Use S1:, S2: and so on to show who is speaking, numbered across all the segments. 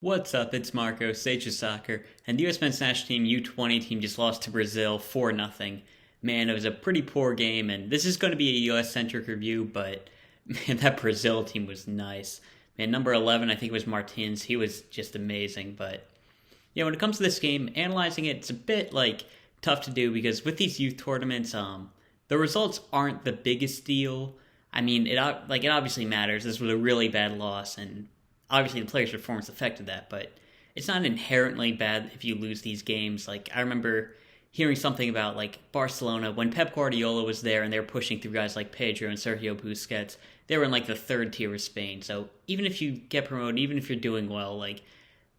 S1: What's up? It's Marco, Sage of Soccer, and the U.S. men's national team U20 team just lost to Brazil 4-0. Man, it was a pretty poor game, and this is going to be a U.S.-centric review, but man, that Brazil team was nice. Man, number 11, I think it was Martins. He was just amazing, but yeah, when it comes to this game, analyzing it, it's a bit tough to do because with these youth tournaments, the results aren't the biggest deal. I mean, it obviously matters. This was a really bad loss, and obviously the player's performance affected that, but it's not inherently bad if you lose these games. Like, I remember hearing something about Barcelona when Pep Guardiola was there and they were pushing through guys like Pedro and Sergio Busquets. They were in the third tier of Spain. So even if you get promoted, even if you're doing well,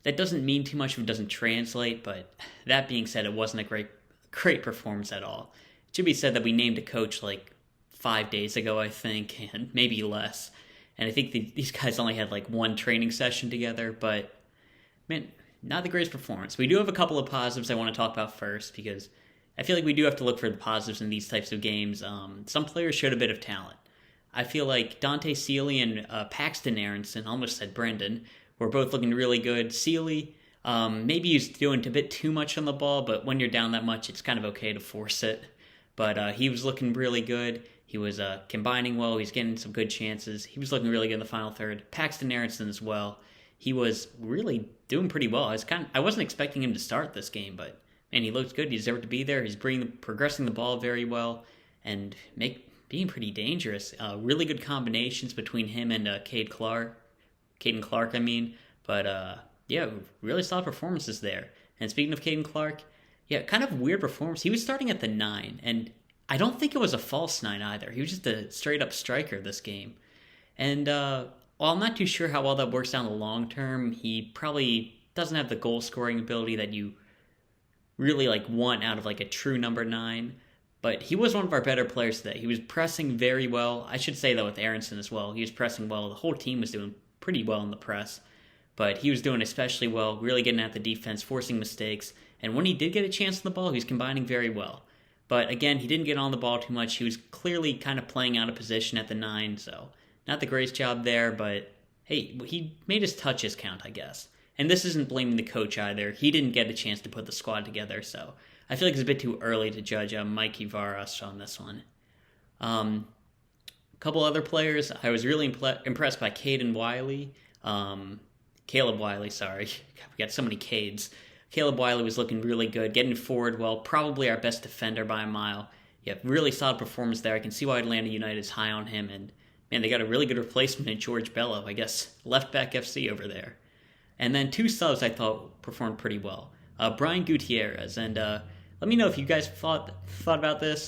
S1: that doesn't mean too much if it doesn't translate. But that being said, it wasn't a great performance at all. It should be said that we named a coach 5 days ago, I think, and maybe less. And I think these guys only had one training session together, but man, not the greatest performance. We do have a couple of positives I want to talk about first because I feel like we do have to look for the positives in these types of games. Some players showed a bit of talent. I feel like Dante Sealy and Paxton Aaronson, almost said Brendan, were both looking really good. Sealy, maybe he's doing a bit too much on the ball, but when you're down that much, it's kind of okay to force it. But he was looking really good. He was combining well. He was getting some good chances. He was looking really good in the final third. Paxton Aaronson as well. He was really doing pretty well. I wasn't expecting him to start this game, but man, he looked good. He deserved to be there. He's progressing the ball very well and being pretty dangerous. Really good combinations between him and Caden Clark, I mean. But yeah, really solid performances there. And speaking of Caden Clark, yeah, kind of weird performance. He was starting at the 9, and I don't think it was a false 9 either. He was just a straight-up striker this game. And while I'm not too sure how well that works down the long term, he probably doesn't have the goal-scoring ability that you really want out of a true number 9. But he was one of our better players today. He was pressing very well. I should say that with Aaronson as well. He was pressing well. The whole team was doing pretty well in the press. But he was doing especially well, really getting at the defense, forcing mistakes. And when he did get a chance on the ball, he was combining very well. But again, he didn't get on the ball too much. He was clearly kind of playing out of position at the 9, so not the greatest job there, but hey, he made his touches count, I guess. And this isn't blaming the coach either. He didn't get a chance to put the squad together, so I feel like it's a bit too early to judge Mikey Varas on this one. A couple other players, I was really impressed by Caleb Wiley, sorry. We got so many Cades. Caleb Wiley was looking really good, getting forward well, probably our best defender by a mile. Yeah, really solid performance there. I can see why Atlanta United is high on him, and man, they got a really good replacement in George Bello, I guess, left back FC over there. And then 2 subs I thought performed pretty well. Brian Gutiérrez, and let me know if you guys thought about this.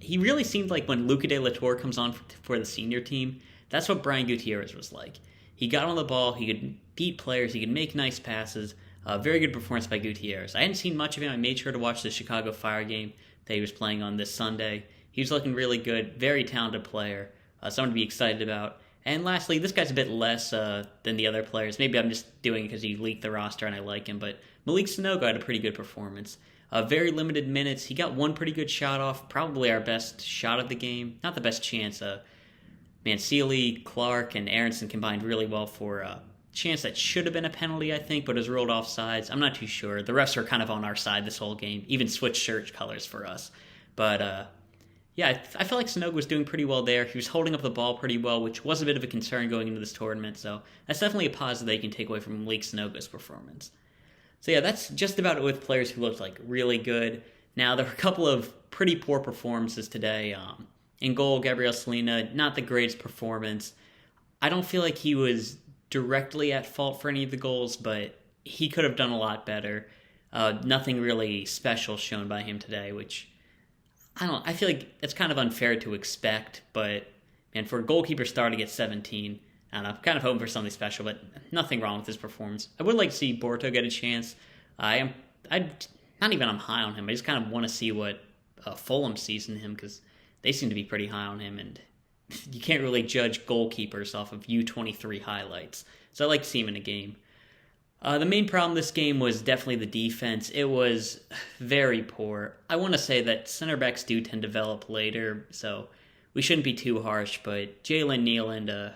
S1: He really seemed like when Luca de la Torre comes on for the senior team, that's what Brian Gutiérrez was like. He got on the ball, he could beat players, he could make nice passes. Very good performance by Gutiérrez. I hadn't seen much of him. I made sure to watch the Chicago Fire game that he was playing on this Sunday. He was looking really good. Very talented player. Someone to be excited about. And lastly, this guy's a bit less than the other players. Maybe I'm just doing it because he leaked the roster and I like him. But Malick Sanogo had a pretty good performance. Very limited minutes. He got one pretty good shot off. Probably our best shot of the game. Not the best chance. Sealy, Clark, and Aaronson combined really well for chance that should have been a penalty, I think, but it was ruled offsides. I'm not too sure. The refs are kind of on our side this whole game, even switched shirt colors for us. But yeah, I feel like Sanogo was doing pretty well there. He was holding up the ball pretty well, which was a bit of a concern going into this tournament. So that's definitely a positive they can take away from Malick Sanogo's performance. So yeah, that's just about it with players who looked really good. Now, there were a couple of pretty poor performances today. In goal, Gabriel Slonina, not the greatest performance. I don't feel like he was directly at fault for any of the goals, but he could have done a lot better. Nothing really special shown by him today, which I feel like it's kind of unfair to expect, but man, for a goalkeeper starting at 17, I don't know, I'm kind of hoping for something special, but nothing wrong with his performance. I would like to see Borto get a chance. I'm high on him. I just kind of want to see what Fulham sees in him, because they seem to be pretty high on him, and you can't really judge goalkeepers off of U23 highlights. So I like to see him in a game. The main problem this game was definitely the defense. It was very poor. I want to say that center backs do tend to develop later, so we shouldn't be too harsh, but Jalen Neal and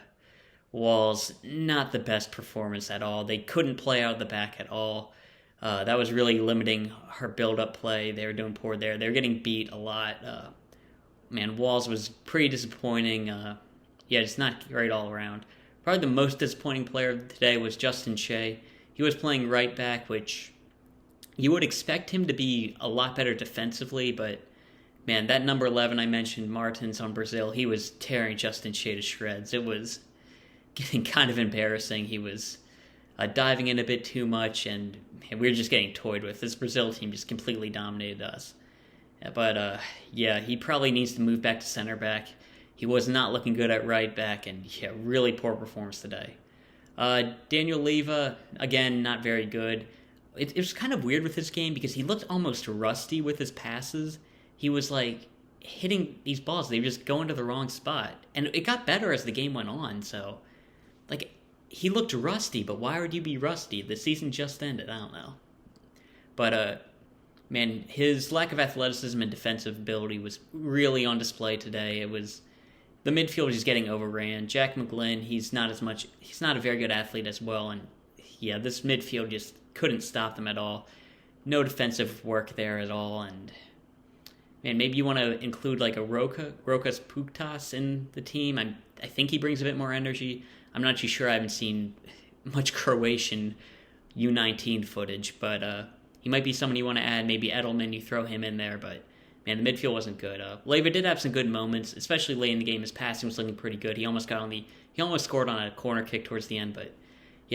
S1: Walls, not the best performance at all. They couldn't play out of the back at all. That was really limiting her build-up play. They were doing poor there. They were getting beat a lot. Walls was pretty disappointing. Just not great all around. Probably the most disappointing player today was Justin Shea. He was playing right back, which you would expect him to be a lot better defensively, but man, that number 11 I mentioned, Martins on Brazil, he was tearing Justin Shea to shreds. It was getting kind of embarrassing. He was diving in a bit too much, and we were just getting toyed with. This Brazil team just completely dominated us. But he probably needs to move back to center back. He was not looking good at right back, and really poor performance today. Daniel Leyva, again, not very good. It was kind of weird with his game because he looked almost rusty with his passes. He was like hitting these balls, they were just going to the wrong spot. And it got better as the game went on, so like he looked rusty, but why would you be rusty? The season just ended, I don't know. But his lack of athleticism and defensive ability was really on display today. It was the midfield just getting overran. Jack McGlynn, he's not a very good athlete as well, and this midfield just couldn't stop them at all. No defensive work there at all, and maybe you want to include like a Rokas Puktas in the team. I think he brings a bit more energy. I'm not too sure. I haven't seen much Croatian U19 footage, but he might be someone you want to add. Maybe Edelman, you throw him in there, but the midfield wasn't good. Leyva did have some good moments, especially late in the game. His passing was looking pretty good. He almost scored on a corner kick towards the end, but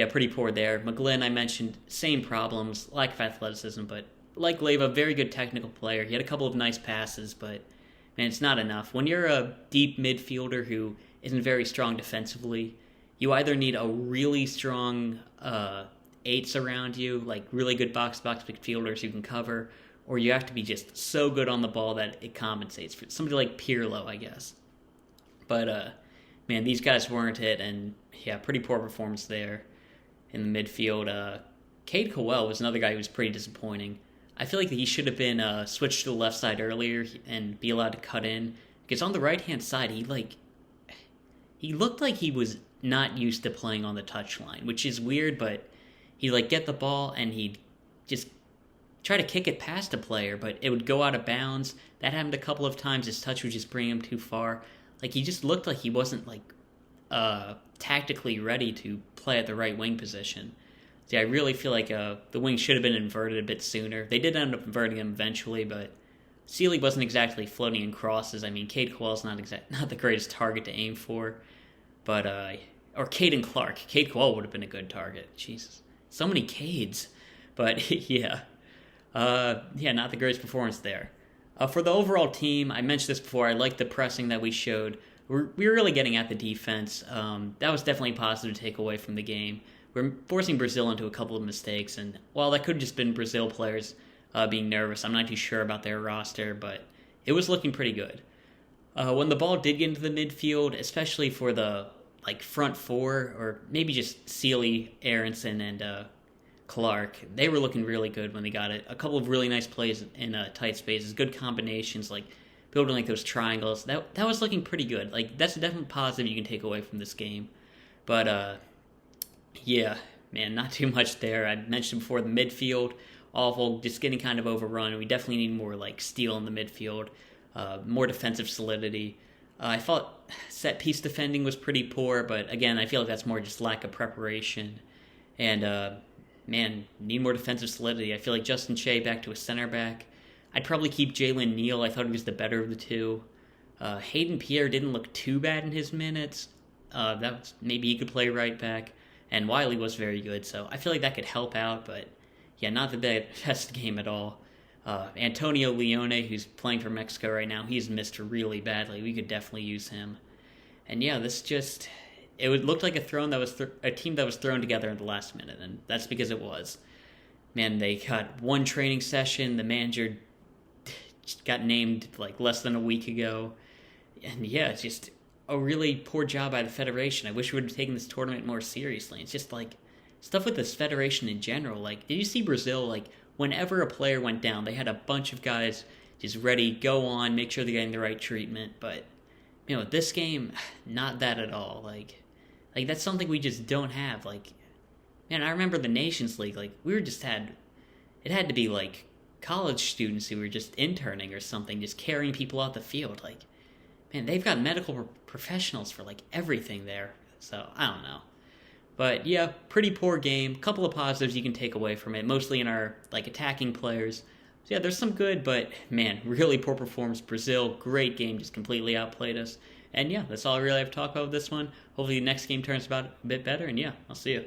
S1: pretty poor there. McGlynn, I mentioned, same problems, lack of athleticism, but like Leyva, very good technical player. He had a couple of nice passes, but it's not enough. When you're a deep midfielder who isn't very strong defensively, you either need a really strong eights around you, like really good box-to-box midfielders who can cover, or you have to be just so good on the ball that it compensates for somebody like Pirlo, I guess. But, these guys weren't it, and pretty poor performance there in the midfield. Cade Cowell was another guy who was pretty disappointing. I feel like he should have been switched to the left side earlier and be allowed to cut in, because on the right-hand side, he looked like he was not used to playing on the touchline, which is weird, but he'd get the ball and he'd just try to kick it past a player, but it would go out of bounds. That happened a couple of times. His touch would just bring him too far. He just looked like he wasn't tactically ready to play at the right wing position. I really feel like the wing should have been inverted a bit sooner. They did end up inverting him eventually, but Sealy wasn't exactly floating in crosses. Cade Cowell's not the greatest target to aim for, but or Caden Clark. Cade Cowell would have been a good target. Jesus, so many Cades, but not the greatest performance there. For the overall team, I mentioned this before. I liked the pressing that we showed. We were really getting at the defense. That was definitely positive to take away from the game. We're forcing Brazil into a couple of mistakes, and while that could have just been Brazil players being nervous, I'm not too sure about their roster, but it was looking pretty good. When the ball did get into the midfield, especially for the front four, or maybe just Sealy, Aaronson, and Clark, they were looking really good when they got it. A couple of really nice plays in tight spaces, good combinations, building those triangles. That was looking pretty good. That's a definite positive you can take away from this game. But not too much there. I mentioned before the midfield, awful, just getting kind of overrun. We definitely need more steel in the midfield, more defensive solidity. I thought set piece defending was pretty poor, but again, I feel like that's more just lack of preparation. And need more defensive solidity. I feel like Justin Shea back to a center back. I'd probably keep Jalen Neal. I thought he was the better of the two. Hayden Pierre didn't look too bad in his minutes. Maybe he could play right back. And Wiley was very good, so I feel like that could help out, but not the best game at all. Antonio Leone, who's playing for Mexico right now, he's missed really badly. We could definitely use him. And it would look like a team that was thrown together in the last minute, and that's because it was. They got one training session. The manager got named less than a week ago, and it's just a really poor job by the federation. I wish we would have taken this tournament more seriously. It's just stuff with this federation in general. Did you see Brazil? Whenever a player went down, they had a bunch of guys just ready, go on, make sure they're getting the right treatment. But this game, not that at all. Like, that's something we just don't have. Like, man, I remember the Nations League. Like, it had to be like college students who were just interning or something, just carrying people out the field. Like, man, they've got medical professionals for like everything there. So, I don't know. But yeah, pretty poor game. Couple of positives you can take away from it, mostly in our like attacking players. So yeah, there's some good, but man, really poor performance. Brazil, great game, just completely outplayed us. And yeah, that's all I really have to talk about with this one. Hopefully the next game turns about a bit better, and yeah, I'll see you.